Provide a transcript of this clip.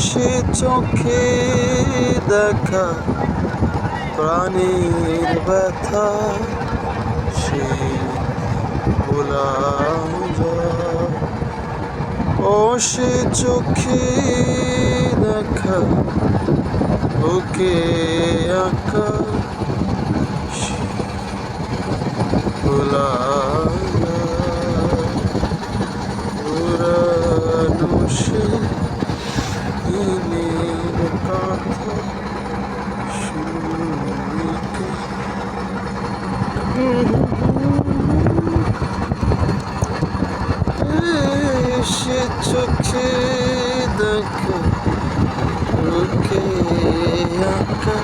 সে চোখে দেখা প্রাণের ব্যথা সে ভোলা যায়। ও সে চোখে দেখা বুকে আঁকা ভোলা যায়। পুরানো সে দিনের কথা শুনিতে সে চোখে দেখা বুকে আঁকা